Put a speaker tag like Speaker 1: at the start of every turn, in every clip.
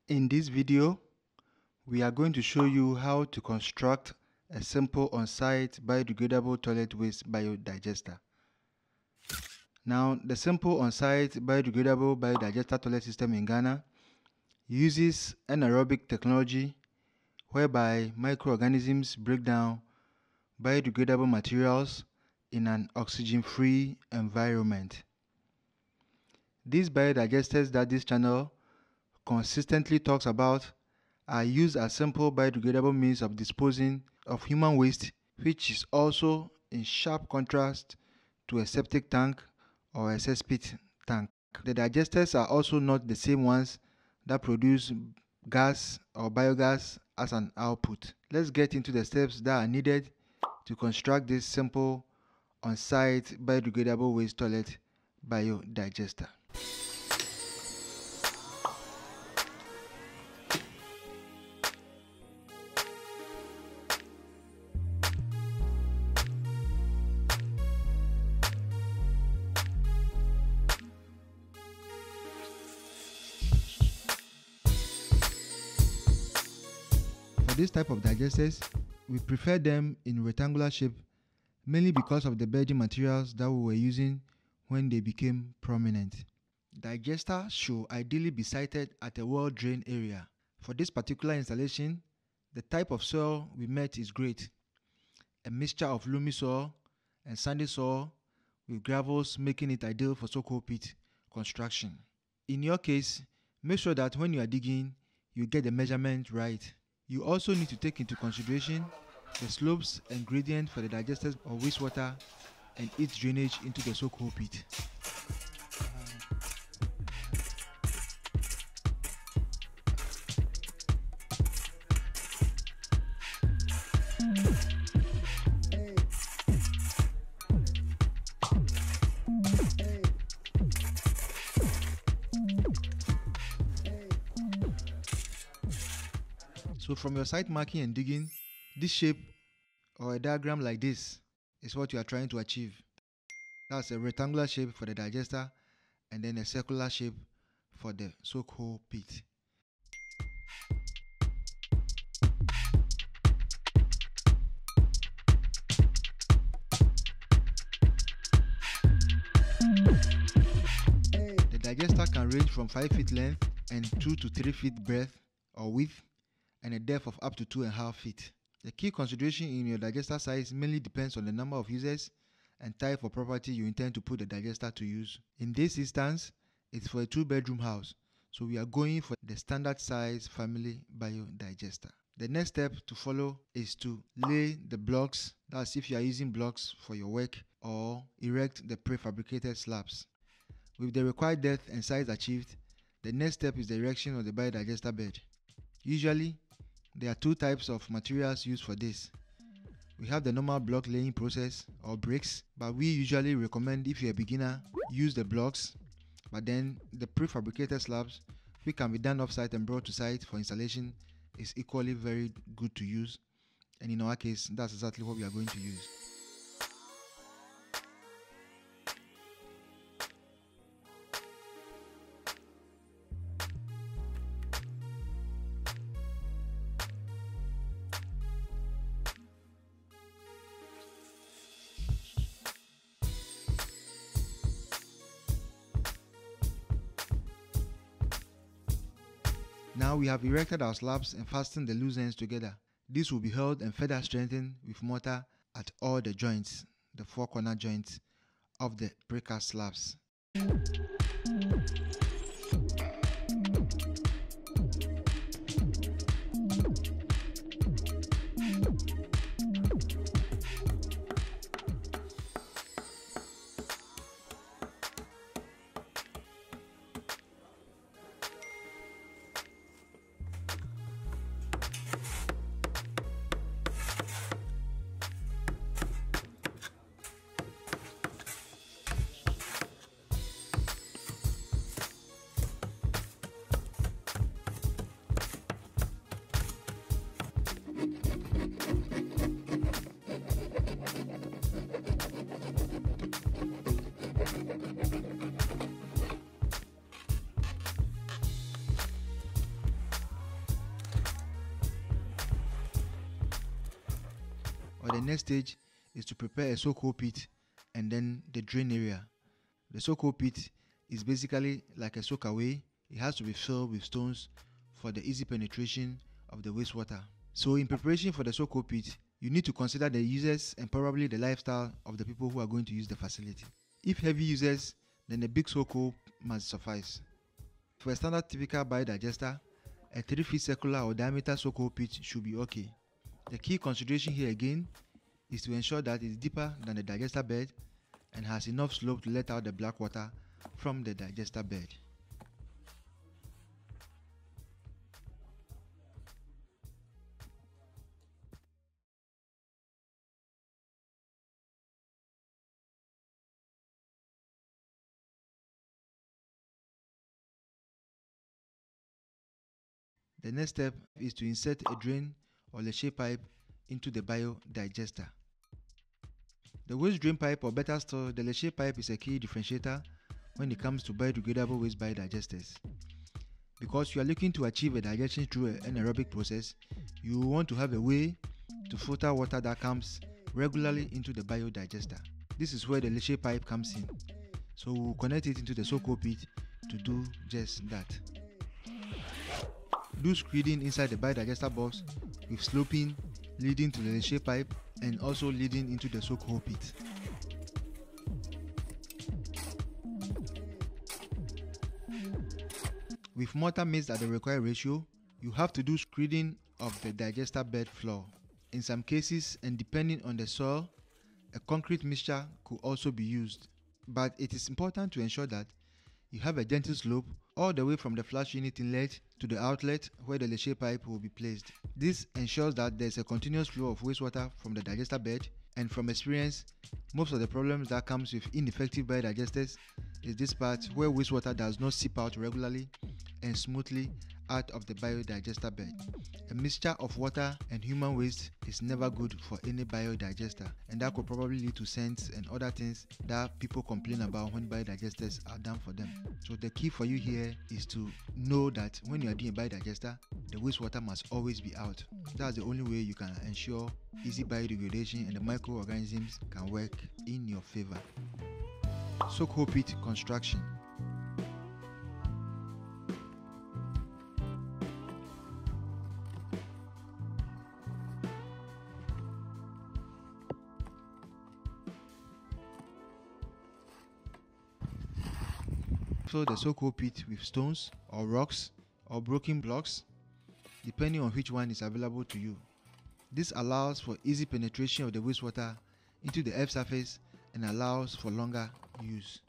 Speaker 1: In this video, we are going to show you how to construct a simple on-site biodegradable toilet waste biodigester. Now, the simple on-site biodegradable biodigester toilet system in Ghana uses anaerobic technology whereby microorganisms break down biodegradable materials in an oxygen-free environment. These biodigesters that this channel consistently talks about are used as simple biodegradable means of disposing of human waste, which is also in sharp contrast to a septic tank or a cesspit tank. The digesters are also not the same ones that produce gas or biogas as an output. Let's get into the steps that are needed to construct this simple on-site biodegradable waste toilet biodigester. For this type of digesters, we prefer them in rectangular shape mainly because of the bedding materials that we were using when they became prominent. Digester should ideally be sited at a well-drained area. For this particular installation, the type of soil we met is great. A mixture of loamy soil and sandy soil with gravels, making it ideal for so-called pit construction. In your case, make sure that when you are digging, you get the measurement right. You also need to take into consideration the slopes and gradient for the digesters of wastewater and its drainage into the so-called pit. So from your site marking and digging, this shape or a diagram like this is what you are trying to achieve. That's a rectangular shape for the digester and then a circular shape for the so-called pit. The digester can range from 5 feet length and 2 to 3 feet breadth or width and a depth of up to 2.5 feet. The key consideration in your digester size mainly depends on the number of users and type of property you intend to put the digester to use. In this instance, it's for a 2-bedroom house, so we are going for the standard size family biodigester. The next step to follow is to lay the blocks, that's if you are using blocks for your work, or erect the prefabricated slabs. With the required depth and size achieved, the next step is the erection of the biodigester bed. Usually, there are 2 types of materials used for this. We have the normal block laying process or bricks, but we usually recommend, if you're a beginner, use the blocks, but then the prefabricated slabs, which can be done off-site and brought to site for installation, is equally very good to use, and in our case, that's exactly what we are going to use. Now we have erected our slabs and fastened the loose ends together. This will be held and further strengthened with mortar at all the joints, the 4 corner joints of the precast slabs. But the next stage is to prepare a soak hole pit and then the drain area. The soak hole pit is basically like a soak away. It has to be filled with stones for the easy penetration of the wastewater. So in preparation for the soak hole pit, you need to consider the users and probably the lifestyle of the people who are going to use the facility. If heavy users, then a big soak hole must suffice. For a standard typical biodigester, a 3 feet circular or diameter soak hole pit should be okay. The key consideration here again is to ensure that it's deeper than the digester bed and has enough slope to let out the black water from the digester bed. The next step is to insert a drain or leachate pipe into the biodigester. The waste drain pipe, or better still, the leachate pipe, is a key differentiator when it comes to biodegradable waste biodigesters. Because you are looking to achieve a digestion through an anaerobic process, you want to have a way to filter water that comes regularly into the biodigester. This is where the leachate pipe comes in. So we'll connect it into the soak hole pit to do just that. Do screeding inside the biodigester box with sloping leading to the leachate pipe and also leading into the soak hole pit. With mortar mixed at the required ratio, you have to do screeding of the digester bed floor. In some cases, and depending on the soil, a concrete mixture could also be used. But it is important to ensure that you have a gentle slope all the way from the flush unit inlet to the outlet where the leachate pipe will be placed. This ensures that there is a continuous flow of wastewater from the digester bed, and from experience, most of the problems that comes with ineffective biodigesters is this part where wastewater does not seep out regularly and smoothly out of the biodigester bed. A mixture of water and human waste is never good for any biodigester, and that could probably lead to scents and other things that people complain about when biodigesters are done for them. So the key for you here is to know that when you are doing a biodigester, the wastewater must always be out. That's the only way you can ensure easy biodegradation and the microorganisms can work in your favor. Soak hole pit construction. Fill the soak hole pit with stones or rocks or broken blocks, depending on which one is available to you. This allows for easy penetration of the wastewater into the earth surface and allows for longer use.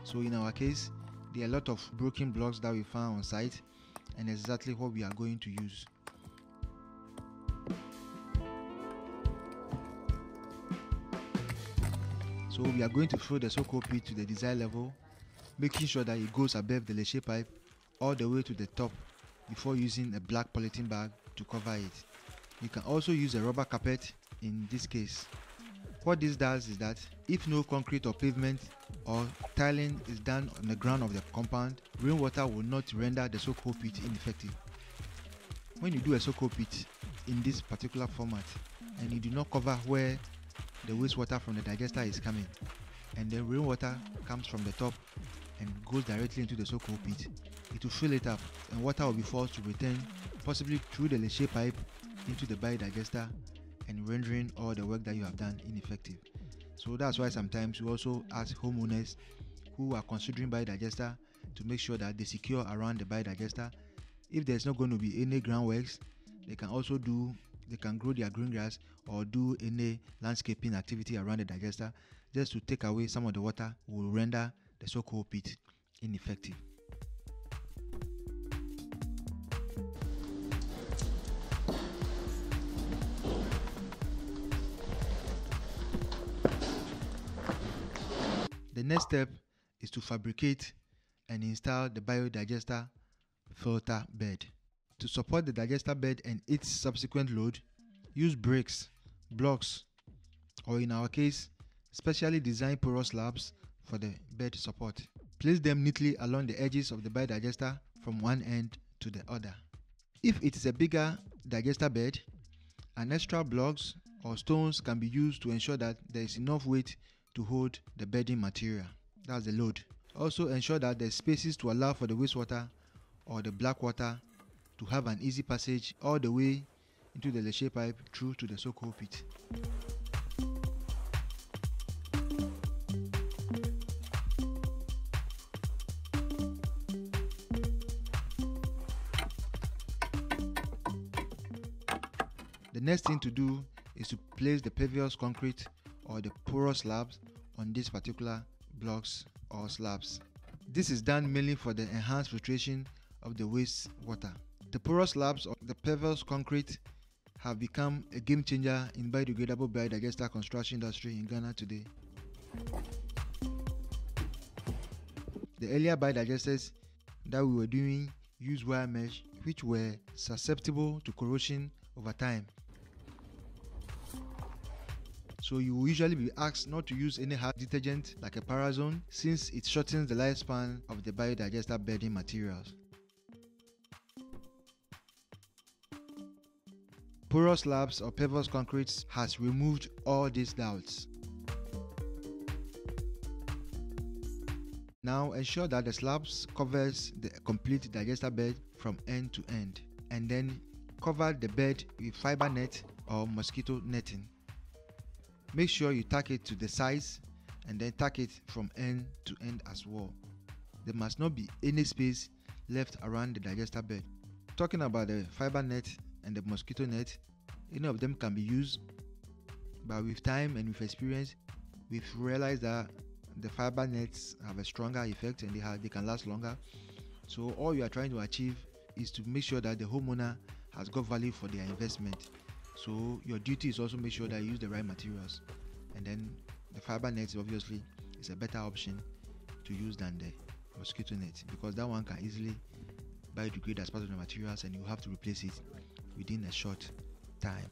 Speaker 1: So in our case, there are a lot of broken blocks that we found on site, and exactly what we are going to use. So we are going to fill the soak hole pit to the desired level, making sure that it goes above the leachate pipe all the way to the top before using a black polythene bag to cover it. You can also use a rubber carpet in this case. What this does is that if no concrete or pavement or tiling is done on the ground of the compound, rainwater will not render the soak hole pit ineffective. When you do a soak hole pit in this particular format and you do not cover where the wastewater from the digester is coming, and the rainwater comes from the top and goes directly into the soak hole pit, it will fill it up and water will be forced to return, possibly through the leachate pipe into the biodigester, and rendering all the work that you have done ineffective. So that's why sometimes we also ask homeowners who are considering biodigester to make sure that they secure around the biodigester. If there's not going to be any groundworks, they can grow their green grass or do any landscaping activity around the digester, just to take away some of the water will render the soak hole pit ineffective. The next step is to fabricate and install the biodigester filter bed. To support the digester bed and its subsequent load, use bricks, blocks, or in our case, specially designed porous slabs for the bed support. Place them neatly along the edges of the biodigester from one end to the other. If it is a bigger digester bed, an extra blocks or stones can be used to ensure that there is enough weight to hold the bedding material. That's the load. Also ensure that there are spaces to allow for the wastewater or the black water to have an easy passage all the way into the leachate pipe through to the soak hole pit. The next thing to do is to place the pervious concrete or the porous slabs on these particular blocks or slabs. This is done mainly for the enhanced filtration of the waste water. The porous slabs or the pervious concrete have become a game changer in biodegradable biodigester construction industry in Ghana today. The earlier biodigesters that we were doing used wire mesh, which were susceptible to corrosion over time. So you will usually be asked not to use any hard detergent like a Parazone, since it shortens the lifespan of the biodigester bedding materials. Porous slabs or pervious concretes has removed all these doubts. Now ensure that the slabs covers the complete digester bed from end to end, and then cover the bed with fiber net or mosquito netting. Make sure you tack it to the sides and then tack it from end to end as well. There must not be any space left around the digester bed. Talking about the fiber net and the mosquito net, any of them can be used, but with time and with experience, we've realized that the fiber nets have a stronger effect and they can last longer. So all you are trying to achieve is to make sure that the homeowner has got value for their investment. So your duty is also make sure that you use the right materials, and then the fiber net obviously is a better option to use than the mosquito net, because that one can easily biodegrade as part of the materials and you have to replace it within a short time.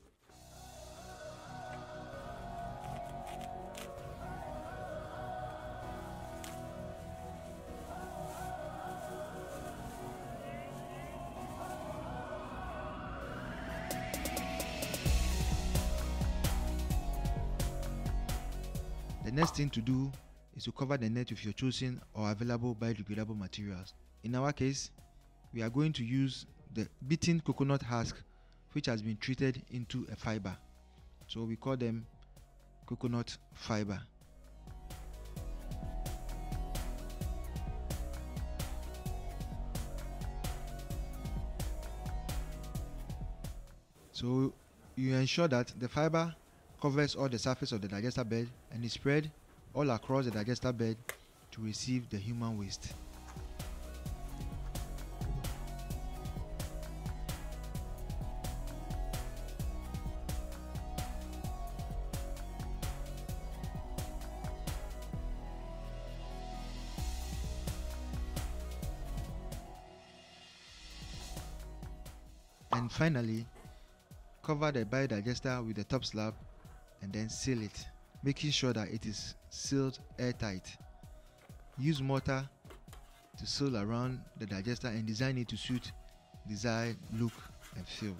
Speaker 1: The next thing to do is to cover the net with your chosen or available biodegradable materials. In our case, we are going to use the beaten coconut husk, which has been treated into a fiber. So we call them coconut fiber. So you ensure that the fiber covers all the surface of the digester bed and is spread all across the digester bed to receive the human waste. And finally, cover the biodigester with the top slab and then seal it, making sure that it is sealed airtight. Use mortar to seal around the digester and design it to suit desired look and feel.